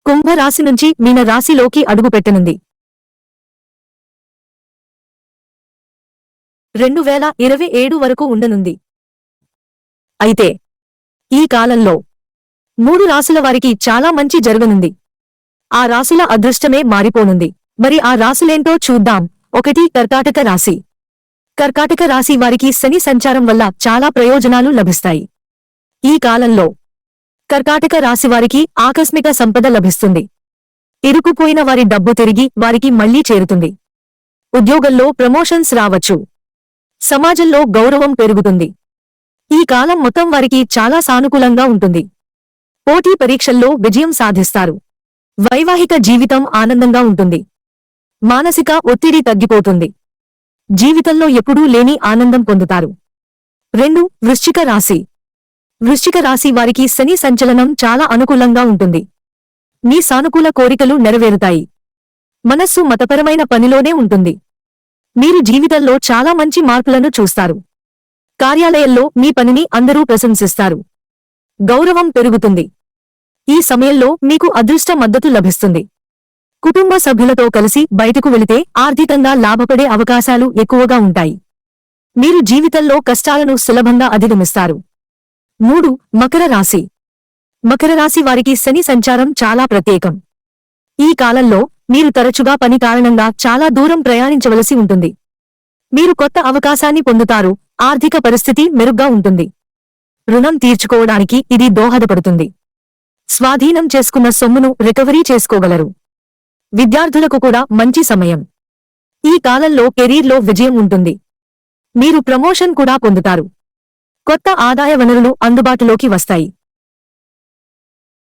కుంభరాశి నుంచి మీన రాశిలోకి అడుగుపెట్టనుంది. 2027 వరకు ఉండనుంది. అయితే ఈ కాలంలో 3 రాశుల వారికి చాలా మంచి జరగనుంది. ఆ రాశుల అదృష్టమే మారిపోనుంది. మరి ఆ రాశులేంటో చూద్దాం. 1 కర్కాటక రాశి. కర్కాటక రాశి వారికి శని సంచారం వల్ల చాలా ప్రయోజనాలు లభిస్తాయి. ఈ కాలంలో కర్కాటక రాశివారికి ఆకస్మిక సంపద లభిస్తుంది. ఇరుకుపోయిన వారి డబ్బు తిరిగి వారికి మళ్లీ చేరుతుంది. ఉద్యోగంలో ప్రమోషన్స్ రావచ్చు. సమాజంలో గౌరవం పెరుగుతుంది. ఈ కాలం మొత్తం వారికి చాలా సానుకూలంగా ఉంటుంది. పోటీ పరీక్షల్లో విజయం సాధిస్తారు. వైవాహిక జీవితం ఆనందంగా ఉంటుంది. మానసిక ఒత్తిడి తగ్గిపోతుంది. జీవితంలో ఎప్పుడూ లేని ఆనందం పొందుతారు. 2 వృశ్చిక రాశి. వృశ్చిక రాశి వారికి శని సంచలనం చాలా అనుకూలంగా ఉంటుంది. మీ సానుకూల కోరికలు నెరవేరుతాయి. మనస్సు మతపరమైన పనిలోనే ఉంటుంది. మీరు జీవితంలో చాలా మంచి మార్పులను చూస్తారు. కార్యాలయంలో మీ పనిని అందరూ ప్రశంసిస్తారు. గౌరవం పెరుగుతుంది. ఈ సమయంలో మీకు అదృష్ట మద్దతు లభిస్తుంది. కుటుంబ సభ్యులతో కలిసి బయటకు వెళితే ఆర్థికంగా లాభపడే అవకాశాలు ఎక్కువగా ఉంటాయి. మీరు జీవితంలో కష్టాలను సులభంగా అధిగమిస్తారు. 3 మకర రాశి. మకర రాశి వారికి శని సంచారం చాలా ప్రత్యేకం. ఈ కాలంలో మీరు తరచుగా పని కారణంగా చాలా దూరం ప్రయాణించవలసి ఉంటుంది. మీరు కొత్త అవకాశాన్ని పొందుతారు. ఆర్థిక పరిస్థితి మెరుగ్గా ఉంటుంది. రుణం తీర్చుకోవడానికి ఇది దోహదపడుతుంది. స్వాధీనం చేసుకున్న సొమ్మును రికవరీ చేసుకోగలరు. విద్యార్థులకు కూడా మంచి సమయం. ఈ కాలంలో కెరీర్లో విజయం ఉంటుంది. మీరు ప్రమోషన్ కూడా పొందుతారు. కొత్త ఆదాయ వనరులు అందుబాటులోకి వస్తాయి.